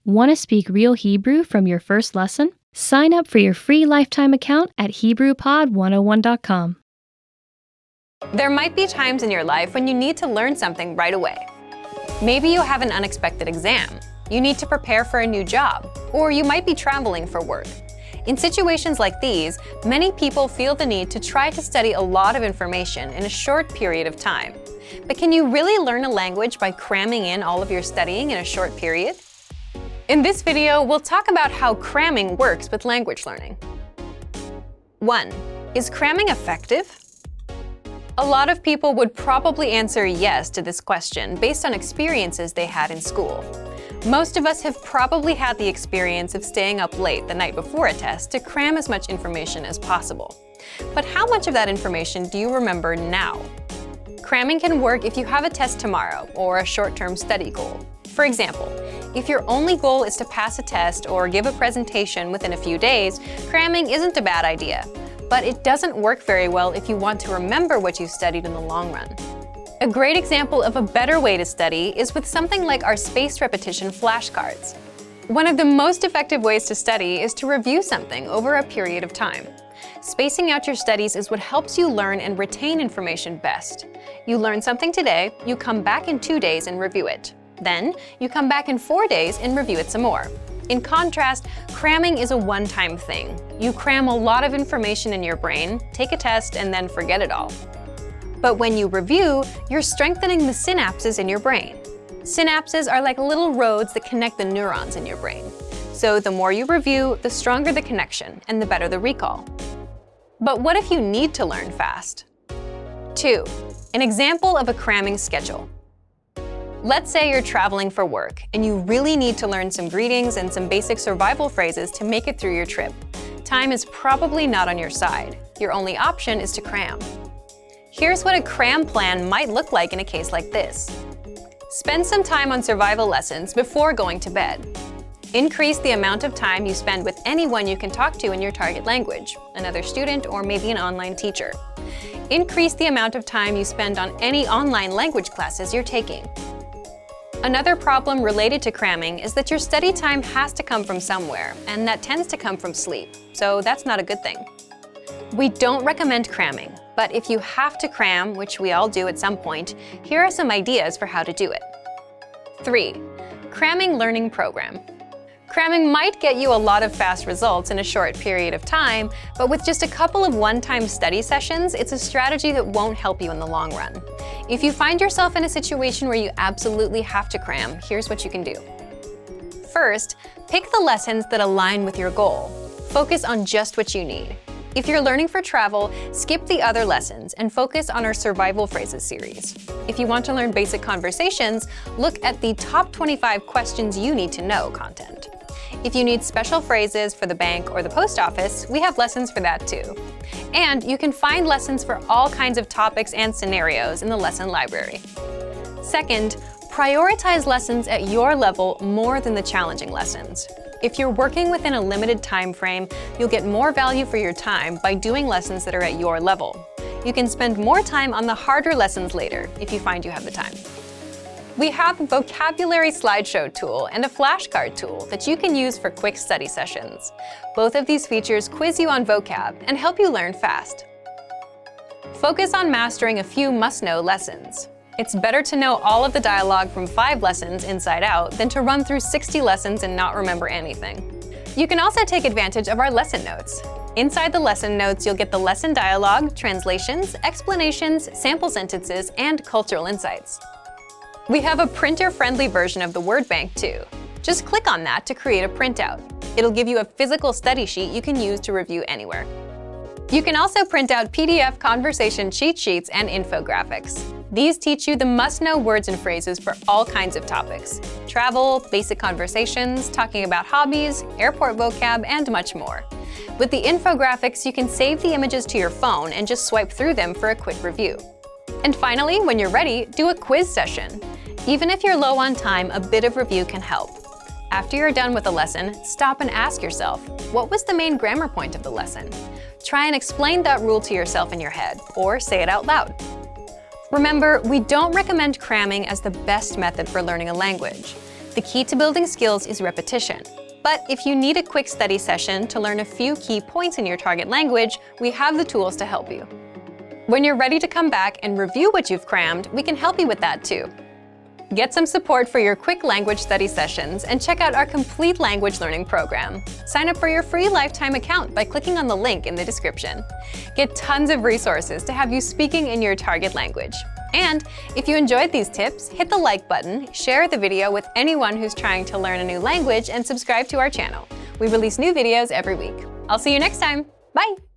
Want to speak real Hebrew from your first lesson? Sign up for your free lifetime account at HebrewPod101.com. There might be times in your life when you need to learn something right away. Maybe you have an unexpected exam, you need to prepare for a new job, or you might be traveling for work. In situations like these, many people feel the need to try to study a lot of information in a short period of time. But can you really learn a language by cramming in all of your studying in a short period? In this video, we'll talk about how cramming works with language learning. 1. Is cramming effective? A lot of people would probably answer yes to this question based on experiences they had in school. Most of us have probably had the experience of staying up late the night before a test to cram as much information as possible. But how much of that information do you remember now? Cramming can work if you have a test tomorrow or a short-term study goal. For example, if your only goal is to pass a test or give a presentation within a few days, cramming isn't a bad idea. But it doesn't work very well if you want to remember what you studied in the long run. A great example of a better way to study is with something like our spaced repetition flashcards. One of the most effective ways to study is to review something over a period of time. Spacing out your studies is what helps you learn and retain information best. You learn something today, you come back in 2 days and review it. Then, you come back in 4 days and review it some more. In contrast, cramming is a one-time thing. You cram a lot of information in your brain, take a test, and then forget it all. But when you review, you're strengthening the synapses in your brain. Synapses are like little roads that connect the neurons in your brain. So the more you review, the stronger the connection, and the better the recall. But what if you need to learn fast? 2. An example of a cramming schedule. Let's say you're traveling for work, and you really need to learn some greetings and some basic survival phrases to make it through your trip. Time is probably not on your side. Your only option is to cram. Here's what a cram plan might look like in a case like this. Spend some time on survival lessons before going to bed. Increase the amount of time you spend with anyone you can talk to in your target language, another student or maybe an online teacher. Increase the amount of time you spend on any online language classes you're taking. Another problem related to cramming is that your study time has to come from somewhere, and that tends to come from sleep, so that's not a good thing. We don't recommend cramming, but if you have to cram, which we all do at some point, here are some ideas for how to do it. 3. Cramming learning program. Cramming might get you a lot of fast results in a short period of time, but with just a couple of one-time study sessions, it's a strategy that won't help you in the long run. If you find yourself in a situation where you absolutely have to cram, here's what you can do. First, pick the lessons that align with your goal. Focus on just what you need. If you're learning for travel, skip the other lessons and focus on our survival phrases series. If you want to learn basic conversations, look at the top 25 questions you need to know content. If you need special phrases for the bank or the post office, we have lessons for that too. And you can find lessons for all kinds of topics and scenarios in the lesson library. Second, prioritize lessons at your level more than the challenging lessons. If you're working within a limited time frame, you'll get more value for your time by doing lessons that are at your level. You can spend more time on the harder lessons later if you find you have the time. We have a vocabulary slideshow tool and a flashcard tool that you can use for quick study sessions. Both of these features quiz you on vocab and help you learn fast. Focus on mastering a few must-know lessons. It's better to know all of the dialogue from 5 lessons inside out than to run through 60 lessons and not remember anything. You can also take advantage of our lesson notes. Inside the lesson notes, you'll get the lesson dialogue, translations, explanations, sample sentences, and cultural insights. We have a printer-friendly version of the word bank too. Just click on that to create a printout. It'll give you a physical study sheet you can use to review anywhere. You can also print out PDF conversation cheat sheets and infographics. These teach you the must-know words and phrases for all kinds of topics: travel, basic conversations, talking about hobbies, airport vocab, and much more. With the infographics, you can save the images to your phone and just swipe through them for a quick review. And finally, when you're ready, do a quiz session. Even if you're low on time, a bit of review can help. After you're done with a lesson, stop and ask yourself, what was the main grammar point of the lesson? Try and explain that rule to yourself in your head, or say it out loud. Remember, we don't recommend cramming as the best method for learning a language. The key to building skills is repetition. But if you need a quick study session to learn a few key points in your target language, we have the tools to help you. When you're ready to come back and review what you've crammed, we can help you with that too. Get some support for your quick language study sessions and check out our complete language learning program. Sign up for your free lifetime account by clicking on the link in the description. Get tons of resources to have you speaking in your target language. And if you enjoyed these tips, hit the like button, share the video with anyone who's trying to learn a new language, and subscribe to our channel. We release new videos every week. I'll see you next time. Bye!